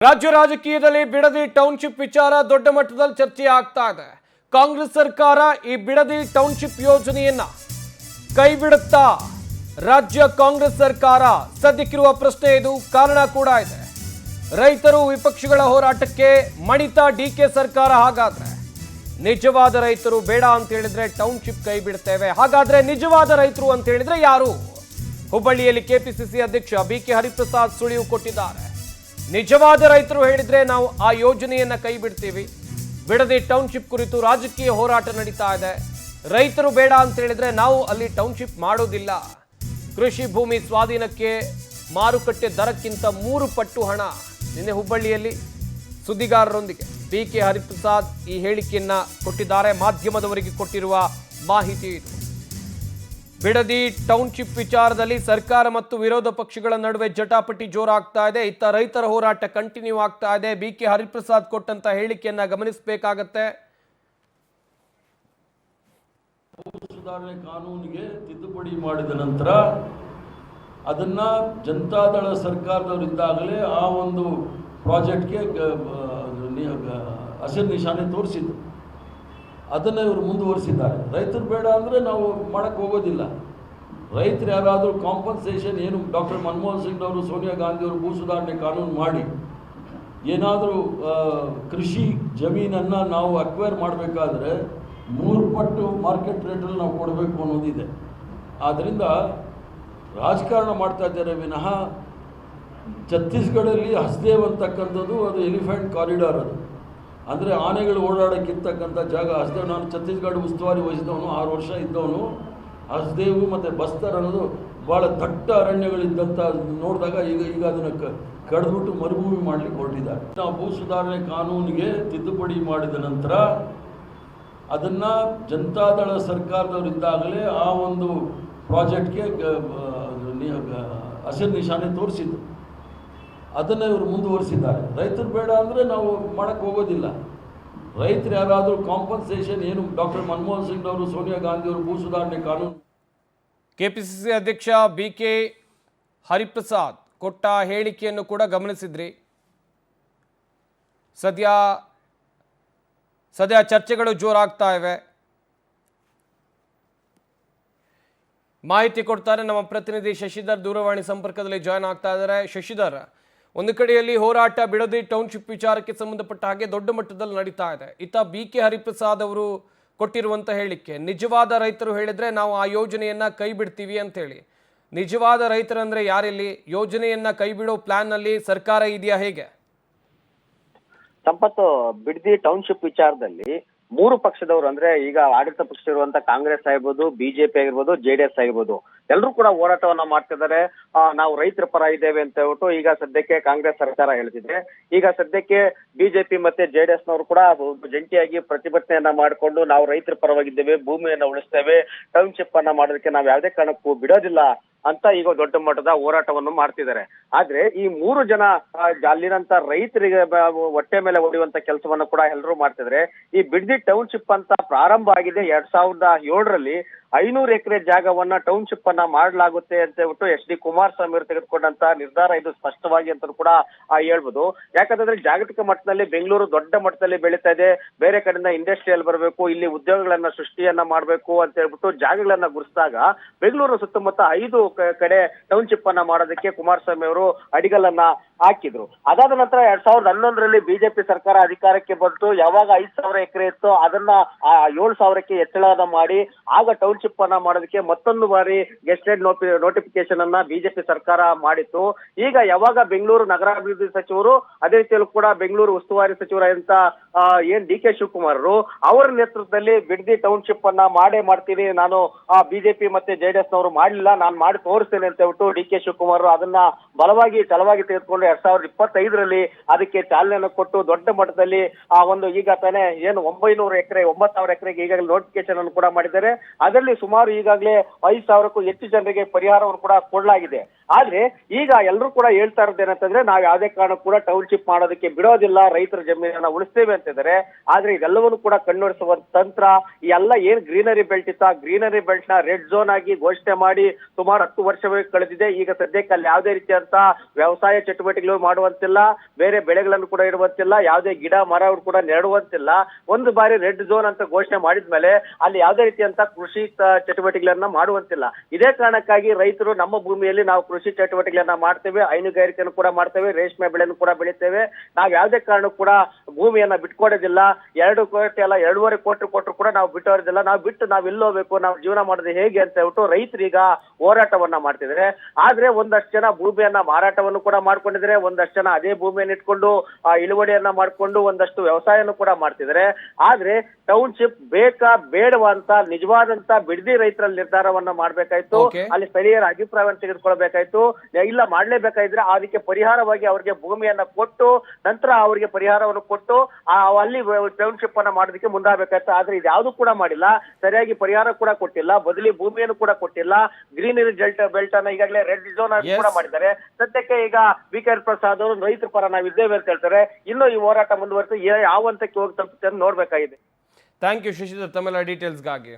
ರಾಜ್ಯ ರಾಜಕೀಯದಲ್ಲಿ ಬಿಡದಿ ಟೌನ್ಶಿಪ್ ವಿಚಾರ ದೊಡ್ಡ ಮಟ್ಟದಲ್ಲಿ ಚರ್ಚೆ ಆಗ್ತಾ ಇದೆ. ಕಾಂಗ್ರೆಸ್ ಸರ್ಕಾರ ಈ ಬಿಡದಿ ಟೌನ್ಶಿಪ್ ಯೋಜನೆಯನ್ನ ಕೈ ಬಿಡುತ್ತಾ? ರಾಜ್ಯ ಕಾಂಗ್ರೆಸ್ ಸರ್ಕಾರ ಸದ್ಯಕ್ಕಿರುವ ಪ್ರಶ್ನೆ ಇದು. ಕಾರಣ ಕೂಡ ಇದೆ. ರೈತರು ವಿಪಕ್ಷಗಳ ಹೋರಾಟಕ್ಕೆ ಮಣಿತಾ ಡಿಕೆ ಸರ್ಕಾರ. ಹಾಗಾದ್ರೆ ನಿಜವಾದ ರೈತರು ಬೇಡ ಅಂತ ಹೇಳಿದ್ರೆ ಟೌನ್ಶಿಪ್ ಕೈ ಬಿಡ್ತೇವೆ. ಹಾಗಾದ್ರೆ ನಿಜವಾದ ರೈತರು ಅಂತ ಹೇಳಿದ್ರೆ ಯಾರು? ಹುಬ್ಬಳ್ಳಿಯಲ್ಲಿ ಕೆಪಿಸಿಸಿ ಅಧ್ಯಕ್ಷ ಬಿಕೆ ಹರಿಪ್ರಸಾದ್ ಸುಳಿವು ಕೊಟ್ಟಿದ್ದಾರೆ. ನಿಜವಾದ ರೈತರು ಹೇಳಿದ್ರೆ ನಾವು ಆ ಯೋಜನೆಯನ್ನ ಕೈ ಬಿಡ್ತೀವಿ. ಬಿಡದಿ ಟೌನ್ಶಿಪ್ ಕುರಿತು ರಾಜಕೀಯ ಹೋರಾಟ ನಡೀತಾ ಇದೆ. ರೈತರು ಬೇಡ ಅಂತ ಹೇಳಿದ್ರೆ ನಾವು ಅಲ್ಲಿ ಟೌನ್ಶಿಪ್ ಮಾಡೋದಿಲ್ಲ. ಕೃಷಿ ಭೂಮಿ ಸ್ವಾಧೀನಕ್ಕೆ ಮಾರುಕಟ್ಟೆ ದರಕ್ಕಿಂತ 3 ಪಟ್ಟು ಹಣ. ನಿನ್ನೆ ಹುಬ್ಬಳ್ಳಿಯಲ್ಲಿ ಸುದ್ದಿಗಾರರೊಂದಿಗೆ ಬಿಕೆ ಹರಿಪ್ರಸಾದ್ ಈ ಹೇಳಿಕೆಯನ್ನ ಕೊಟ್ಟಿದ್ದಾರೆ. ಮಾಧ್ಯಮದವರಿಗೆ ಕೊಟ್ಟಿರುವ ಮಾಹಿತಿ ಇದು. ಬಿಡದಿ ಟೌನ್ಶಿಪ್ ವಿಚಾರದಲ್ಲಿ ಸರ್ಕಾರ ಮತ್ತು ವಿರೋಧ ಪಕ್ಷಗಳ ನಡುವೆ ಜಟಾಪಟಿ ಜೋರಾಗ್ತಾ ಇದೆ. ಇತ್ತ ರೈತರ ಹೋರಾಟ ಕಂಟಿನ್ಯೂ ಆಗ್ತಾ ಇದೆ. ಬಿಕೆ ಹರಿಪ್ರಸಾದ್ ಕೊಟ್ಟಂತ ಹೇಳಿಕೆಯನ್ನ ಗಮನಿಸಬೇಕಾಗತ್ತೆ. ಸುಧಾರಣೆ ಕಾನೂನಿಗೆ ತಿದ್ದುಪಡಿ ಮಾಡಿದ ನಂತರ ಅದನ್ನ ಜನತಾದಳ ಸರ್ಕಾರದವರಿದ್ದಾಗಲೇ ಆ ಒಂದು ಪ್ರಾಜೆಕ್ಟ್ಗೆ ಹಸಿರು ನಿಶಾನೆ ತೋರಿಸಿದ್ದು. ಅದನ್ನು ಇವರು ಮುಂದುವರಿಸಿದ್ದಾರೆ. ರೈತರು ಬೇಡ ಅಂದರೆ ನಾವು ಮಾಡೋಕ್ಕೆ ಹೋಗೋದಿಲ್ಲ. ರೈತರು ಯಾರಾದರೂ ಕಾಂಪನ್ಸೇಷನ್ ಏನು ಡಾಕ್ಟರ್ ಮನಮೋಹನ್ ಸಿಂಗ್ ಅವರು, ಸೋನಿಯಾ ಗಾಂಧಿ ಅವರು ಭೂ ಸುಧಾರಣೆ ಕಾನೂನು ಮಾಡಿ ಏನಾದರೂ ಕೃಷಿ ಜಮೀನನ್ನು ನಾವು ಅಕ್ವೈರ್ ಮಾಡಬೇಕಾದ್ರೆ 3 ಪಟ್ಟು ಮಾರ್ಕೆಟ್ ರೇಟಲ್ಲಿ ನಾವು ಕೊಡಬೇಕು ಅನ್ನೋದಿದೆ. ಆದ್ದರಿಂದ ರಾಜಕಾರಣ ಮಾಡ್ತಾ ಇದ್ದಾರೆ ವಿನಃ ಛತ್ತೀಸ್ಗಢಲ್ಲಿ ಹಸ್ದೇವ್ ಅಂತಕ್ಕಂಥದ್ದು ಅದು ಎಲಿಫೆಂಟ್ ಕಾರಿಡಾರ್. ಅದು ಅಂದರೆ ಆನೆಗಳು ಓಡಾಡೋಕ್ಕಿರ್ತಕ್ಕಂಥ ಜಾಗ ಹಸ್ದೇವ್. ನಾನು ಛತ್ತೀಸ್ಗಢ ಉಸ್ತುವಾರಿ ವಹಿಸಿದವನು, 6 ವರ್ಷ ಇದ್ದವನು. ಹಸ್ದೇವು ಮತ್ತು ಬಸ್ತರ್ ಅನ್ನೋದು ಭಾಳ ದಟ್ಟ ಅರಣ್ಯಗಳಿದ್ದಂಥ ನೋಡಿದಾಗ ಈಗ ಅದನ್ನು ಕಡಿದ್ಬಿಟ್ಟು ಮರುಭೂಮಿ ಮಾಡಲಿಕ್ಕೆ ಹೊರಟಿದ್ದಾರೆ. ನಾವು ಭೂ ಸುಧಾರಣೆ ಕಾನೂನಿಗೆ ತಿದ್ದುಪಡಿ ಮಾಡಿದ ನಂತರ ಅದನ್ನು ಜನತಾದಳ ಸರ್ಕಾರದವರಿದ್ದಾಗಲೇ ಆ ಒಂದು ಪ್ರಾಜೆಕ್ಟ್ಗೆ ಹಸಿರು ನಿಶಾನೆ ತೋರಿಸಿದ್ದು. ಅದನ್ನು ಇವರು ಮುಂದುವರಿಸಿದ್ದಾರೆ. ರೈತರು ಬೇಡ ಅಂದರೆ ನಾವು ಮಾಡೋಕ್ಕೆ ಹೋಗೋದಿಲ್ಲ. ರೈತರು ಯಾರಾದರೂ ಕಾಂಪನ್ಸೇಷನ್ ಏನು ಡಾಕ್ಟರ್ ಮನಮೋಹನ್ ಸಿಂಗ್ ಅವರು, ಸೋನಿಯಾ ಗಾಂಧಿ ಅವರು ಭೂ ಸುಧಾರಣೆ ಕಾನೂನು. ಕೆಪಿಸಿಸಿ ಅಧ್ಯಕ್ಷ ಬಿಕೆ ಹರಿಪ್ರಸಾದ್ ಕೊಟ್ಟ ಹೇಳಿಕೆಯನ್ನು ಕೂಡ ಗಮನಿಸಿದ್ರಿ. ಸದ್ಯ ಚರ್ಚೆಗಳು ಜೋರಾಗ್ತಾ ಇವೆ. ಮಾಹಿತಿ ಕೊಡ್ತಾರೆ ನಮ್ಮ ಪ್ರತಿನಿಧಿ ಶಶಿಧರ್. ದೂರವಾಣಿ ಸಂಪರ್ಕದಲ್ಲಿ ಜಾಯ್ನ್ ಆಗ್ತಾ ಇದ್ದಾರೆ. ಶಶಿಧರ್, ಒಂದು ಕಡೆಯಲ್ಲಿ ಹೋರಾಟ ಬಿಡದಿ ಟೌನ್ಶಿಪ್ ವಿಚಾರಕ್ಕೆ ಸಂಬಂಧಪಟ್ಟ ಹಾಗೆ ದೊಡ್ಡ ಮಟ್ಟದಲ್ಲಿ ನಡೀತಾ ಇದೆ. ಇತ್ತ ಬಿಕೆ ಹರಿಪ್ರಸಾದ್ ಅವರು ಕೊಟ್ಟಿರುವಂಥ ಹೇಳಿಕೆ, ನಿಜವಾದ ರೈತರು ಹೇಳಿದ್ರೆ ನಾವು ಆ ಯೋಜನೆಯನ್ನ ಕೈ ಬಿಡ್ತೀವಿ ಅಂತ ಹೇಳಿ. ನಿಜವಾದ ರೈತರಂದ್ರೆ ಯಾರಿಲ್ಲಿ? ಯೋಜನೆಯನ್ನ ಕೈ ಬಿಡೋ ಪ್ಲಾನ್ ನಲ್ಲಿ ಸರ್ಕಾರ ಇದೆಯಾ? ಹೇಗೆ ಸಂಪತ್ತು? ಬಿಡದಿ ಟೌನ್ಶಿಪ್ ವಿಚಾರದಲ್ಲಿ 3 ಪಕ್ಷದವರು, ಅಂದ್ರೆ ಈಗ ಆಡಳಿತ ಪಕ್ಷ ಇರುವಂತ ಕಾಂಗ್ರೆಸ್ ಆಗಿರ್ಬೋದು, ಬಿಜೆಪಿ ಆಗಿರ್ಬೋದು, ಜೆಡಿಎಸ್ ಆಗಿರ್ಬೋದು, ಎಲ್ಲರೂ ಕೂಡ ಹೋರಾಟವನ್ನ ಮಾಡ್ತಿದ್ದಾರೆ. ನಾವು ರೈತರ ಪರ ಇದ್ದೇವೆ ಅಂತ ಹೇಳ್ಬಿಟ್ಟು ಈಗ ಸದ್ಯಕ್ಕೆ ಕಾಂಗ್ರೆಸ್ ಸರ್ಕಾರ ಹೇಳ್ತಿದೆ. ಈಗ ಸದ್ಯಕ್ಕೆ ಬಿಜೆಪಿ ಮತ್ತೆ ಜೆಡಿಎಸ್ ನವರು ಕೂಡ ಜಂಟಿಯಾಗಿ ಪ್ರತಿಭಟನೆಯನ್ನ ಮಾಡಿಕೊಂಡು ನಾವು ರೈತರ ಪರವಾಗಿದ್ದೇವೆ, ಭೂಮಿಯನ್ನ ಉಳಿಸ್ತೇವೆ, ಟೌನ್ಶಿಪ್ ಅನ್ನ ಮಾಡೋದಕ್ಕೆ ನಾವು ಯಾವುದೇ ಕಾರಣಕ್ಕೂ ಬಿಡೋದಿಲ್ಲ ಅಂತ ಈಗ ದೊಡ್ಡ ಮಟ್ಟದ ಹೋರಾಟವನ್ನು ಮಾಡ್ತಿದ್ದಾರೆ. ಆದ್ರೆ ಈ 3 ಜನ ಅಲ್ಲಿರಂತ ರೈತರಿಗೆ ಹೊಟ್ಟೆ ಮೇಲೆ ಹೊಡೆಯುವಂತ ಕೆಲಸವನ್ನ ಕೂಡ ಎಲ್ಲರೂ ಮಾಡ್ತಿದ್ರೆ. ಈ ಬಿಡದಿ ಟೌನ್ಶಿಪ್ ಅಂತ ಪ್ರಾರಂಭ ಆಗಿದೆ 2007ರಲ್ಲಿ. 500 ಎಕರೆ ಜಾಗವನ್ನ ಟೌನ್ಶಿಪ್ ಅನ್ನ ಮಾಡಲಾಗುತ್ತೆ ಅಂತ ಹೇಳ್ಬಿಟ್ಟು ಎಚ್ ಡಿ ಕುಮಾರಸ್ವಾಮಿ ಅವರು ತೆಗೆದುಕೊಂಡಂತ ನಿರ್ಧಾರ ಇದು ಸ್ಪಷ್ಟವಾಗಿ ಅಂತ ಕೂಡ ಹೇಳ್ಬೋದು. ಯಾಕಂತಂದ್ರೆ ಜಾಗತಿಕ ಮಟ್ಟದಲ್ಲಿ ಬೆಂಗಳೂರು ದೊಡ್ಡ ಮಟ್ಟದಲ್ಲಿ ಬೆಳೀತಾ ಇದೆ. ಬೇರೆ ಕಡೆಯಿಂದ ಇಂಡಸ್ಟ್ರಿಯಲ್ ಬರಬೇಕು, ಇಲ್ಲಿ ಉದ್ಯೋಗಗಳನ್ನ ಸೃಷ್ಟಿಯನ್ನ ಮಾಡಬೇಕು ಅಂತ ಹೇಳ್ಬಿಟ್ಟು ಜಾಗಗಳನ್ನ ಗುರುತಿಸಿದಾಗ ಬೆಂಗಳೂರು ಸುತ್ತಮುತ್ತ 5 ಕಡೆ ಟೌನ್ಶಿಪ್ ಅನ್ನ ಮಾಡೋದಕ್ಕೆ ಕುಮಾರಸ್ವಾಮಿ ಅವರು ಅಡಿಗಲನ್ನ ಹಾಕಿದ್ರು. ಅದಾದ ನಂತರ 2011ರಲ್ಲಿ ಬಿಜೆಪಿ ಸರ್ಕಾರ ಅಧಿಕಾರಕ್ಕೆ ಬಂತು. ಯಾವಾಗ 5,000 ಎಕರೆ ಇತ್ತು ಅದನ್ನ 7,000ಕ್ಕೆ ಹೆಚ್ಚಳ ಮಾಡಿ ಆಗ ಟೌನ್ಶಿಪ್ ಅನ್ನ ಮಾಡೋದಕ್ಕೆ ಮತ್ತೊಂದು ಬಾರಿ ಗೆಸ್ಟೆಡ್ ನೋಟಿಫಿಕೇಶನ್ ಅನ್ನ ಬಿಜೆಪಿ ಸರ್ಕಾರ ಮಾಡಿತ್ತು. ಈಗ ಯಾವಾಗ ಬೆಂಗಳೂರು ನಗರಾಭಿವೃದ್ಧಿ ಸಚಿವರು, ಅದೇ ರೀತಿಯಲ್ಲೂ ಕೂಡ ಬೆಂಗಳೂರು ಉಸ್ತುವಾರಿ ಸಚಿವರಾದಂತ ಏನ್ ಡಿ ಕೆ ಶಿವಕುಮಾರ್ ಅವರ ನೇತೃತ್ವದಲ್ಲಿ ಬಿಡದಿ ಟೌನ್ಶಿಪ್ ಅನ್ನ ಮಾಡ್ತೀವಿ, ನಾನು ಬಿಜೆಪಿ ಮತ್ತೆ ಜೆಡಿಎಸ್ ನವರು ಮಾಡ್ಲಿಲ್ಲ, ನಾನು ಮಾಡಿ ತೋರಿಸ್ತೇನೆ ಅಂತ ಹೇಳ್ಬಿಟ್ಟು ಡಿ ಕೆ ಶಿವಕುಮಾರ್ ಅದನ್ನ ಬಲವಾಗಿ ತೆಗೆದುಕೊಂಡು 2025ರಲ್ಲಿ ಅದಕ್ಕೆ ಚಾಲನೆಯನ್ನು ಕೊಟ್ಟು ದೊಡ್ಡ ಮಟ್ಟದಲ್ಲಿ ಒಂದು ಈಗ ತಾನೇ ಏನು 900 ಎಕರೆ 9,000 ಎಕರೆಗೆ ಈಗಾಗಲೇ ನೋಟಿಫಿಕೇಶನ್ ಅನ್ನು ಕೂಡ ಮಾಡಿದ್ದಾರೆ. ಅದರಲ್ಲಿ ಅದರಲ್ಲಿ ಸುಮಾರು ಈಗಾಗಲೇ 5,000ಕ್ಕೂ ಹೆಚ್ಚು ಜನರಿಗೆ ಪರಿಹಾರವನ್ನು ಕೂಡ ಕೊಡಲಾಗಿದೆ. ಆದ್ರೆ ಈಗ ಎಲ್ಲರೂ ಕೂಡ ಹೇಳ್ತಾ ಇರೋದು ಏನಂತಂದ್ರೆ ನಾವು ಯಾವುದೇ ಕಾರಣಕ್ಕೂ ಕೂಡ ಟೌನ್ಶಿಪ್ ಮಾಡೋದಕ್ಕೆ ಬಿಡೋದಿಲ್ಲ, ರೈತರ ಜಮೀನನ್ನ ಉಳಿಸ್ತೇವೆ ಅಂತಿದ್ದಾರೆ. ಆದ್ರೆ ಇದೆಲ್ಲವನ್ನು ಕೂಡ ಕಣ್ಣೊರೆಸುವ ತಂತ್ರ ಈ ಎಲ್ಲ ಏನ್ ಗ್ರೀನರಿ ಬೆಲ್ಟ್ ಇತ್ತು, ಆ ಗ್ರೀನರಿ ಬೆಲ್ಟ್ ನ ರೆಡ್ ಝೋನ್ ಆಗಿ ಘೋಷಣೆ ಮಾಡಿ ಸುಮಾರು 10 ವರ್ಷವೇ ಕಳೆದಿದೆ. ಈಗ ಸದ್ಯಕ್ಕೆ ಅಲ್ಲಿ ಯಾವುದೇ ರೀತಿಯಂತ ವ್ಯವಸಾಯ ಚಟುವಟಿಕೆಗಳು ಮಾಡುವಂತಿಲ್ಲ, ಬೇರೆ ಬೆಳೆಗಳನ್ನು ಕೂಡ ಇಡುವಂತಿಲ್ಲ, ಯಾವುದೇ ಗಿಡ ಮರ ಕೂಡ ನೆಡುವಂತಿಲ್ಲ. ಒಂದು ಬಾರಿ ರೆಡ್ ಝೋನ್ ಅಂತ ಘೋಷಣೆ ಮಾಡಿದ್ಮೇಲೆ ಅಲ್ಲಿ ಯಾವುದೇ ರೀತಿಯಂತ ಕೃಷಿ ಚಟುವಟಿಕೆಗಳನ್ನ ಮಾಡುವಂತಿಲ್ಲ. ಇದೇ ಕಾರಣಕ್ಕಾಗಿ ರೈತರು ನಮ್ಮ ಭೂಮಿಯಲ್ಲಿ ನಾವು ಕೃಷಿ ಚಟುವಟಿಕೆಗಳನ್ನ ಮಾಡ್ತೇವೆ, ಹೈನುಗಾರಿಕೆಯನ್ನು ಕೂಡ ಮಾಡ್ತೇವೆ, ರೇಷ್ಮೆ ಬೆಳೆಯನ್ನು ಕೂಡ ಬೆಳಿತೇವೆ, ನಾವು ಯಾವುದೇ ಕಾರಣಕ್ಕೂ ಕೂಡ ಭೂಮಿಯನ್ನ ಬಿಟ್ಕೊಡೋದಿಲ್ಲ. 2 ಕೋಟಿ ಅಲ್ಲ 2.5 ಕೋಟಿ ಕೊಟ್ಟರು ಕೂಡ ನಾವು ಬಿಟ್ಟೋದಿಲ್ಲ. ನಾವು ಬಿಟ್ಟು ನಾವು ಎಲ್ಲೋಬೇಕು, ನಾವು ಜೀವನ ಮಾಡೋದು ಹೇಗೆ ಅಂತ ಹೇಳ್ಬಿಟ್ಟು ರೈತರೀಗ ಹೋರಾಟವನ್ನ ಮಾಡ್ತಿದ್ದಾರೆ. ಆದ್ರೆ ಒಂದಷ್ಟು ಜನ ಭೂಮಿಯನ್ನ ಮಾರಾಟವನ್ನು ಕೂಡ ಮಾಡ್ಕೊಂಡಿದ್ದಾರೆ, ಒಂದಷ್ಟು ಜನ ಅದೇ ಭೂಮಿಯನ್ನು ಇಟ್ಕೊಂಡು ಇಳುವರಿಯನ್ನ ಮಾಡ್ಕೊಂಡು ಒಂದಷ್ಟು ವ್ಯವಸಾಯವನ್ನು ಕೂಡ ಮಾಡ್ತಿದ್ದಾರೆ. ಆದ್ರೆ ಟೌನ್ಶಿಪ್ ಬೇಕಾ ಬೇಡವಾ ಅಂತ ನಿಜವಾದಂತ ಬಿಡದಿ ರೈತರಲ್ಲಿ ನಿರ್ಧಾರವನ್ನ ಮಾಡ್ಬೇಕಾಯ್ತು. ಅಲ್ಲಿ ಸ್ಥಳೀಯರ ಅಭಿಪ್ರಾಯವನ್ನು ತೆಗೆದುಕೊಳ್ಬೇಕಾಯ್ತು. ಇಲ್ಲ ಮಾಡ್ಲೇಬೇಕಾದ್ರೆ ಅದಕ್ಕೆ ಪರಿಹಾರವಾಗಿ ಅವರಿಗೆ ಭೂಮಿಯನ್ನ ಕೊಟ್ಟು ನಂತರ ಅವರಿಗೆ ಪರಿಹಾರವನ್ನು ಕೊಟ್ಟು ಅಲ್ಲಿ ಟೌನ್ಶಿಪ್ ಅನ್ನ ಮಾಡೋದಕ್ಕೆ ಮುಂದಾಗಬೇಕಾಯ್ತು. ಆದ್ರೆ ಇದ್ಯಾವುದು ಕೂಡ ಮಾಡಿಲ್ಲ, ಸರಿಯಾಗಿ ಪರಿಹಾರ ಕೂಡ ಕೊಟ್ಟಿಲ್ಲ, ಬದಲಿ ಭೂಮಿಯನ್ನು ಕೂಡ ಕೊಟ್ಟಿಲ್ಲ. ಗ್ರೀನರಿ ಬೆಲ್ಟ್ ಅನ್ನ ಈಗಾಗಲೇ ರೆಡ್ ಝೋನ್ ಆಗಿ ಕೂಡ ಮಾಡಿದ್ದಾರೆ. ಸದ್ಯಕ್ಕೆ ಈಗ ಬಿ.ಕೆ. ಪ್ರಸಾದ್ ಅವರು ರೈತರ ಪರ ನಾವು ಇದ್ದೇವೆ ಅಂತ ಹೇಳ್ತಾರೆ. ಇನ್ನು ಈ ಹೋರಾಟ ಮುಂದುವರೆದು ಯಾವ ಹಂತಕ್ಕೆ ಹೋಗಿ ತಲುಪುತ್ತೆ ಅಂತ ನೋಡ್ಬೇಕಾಗಿದೆ. ಥ್ಯಾಂಕ್ ಯು ಶಶಿಧರ್ ತಮ್ಮೆಲ್ಲ ಡೀಟೇಲ್ಸ್ಗಾಗಿ.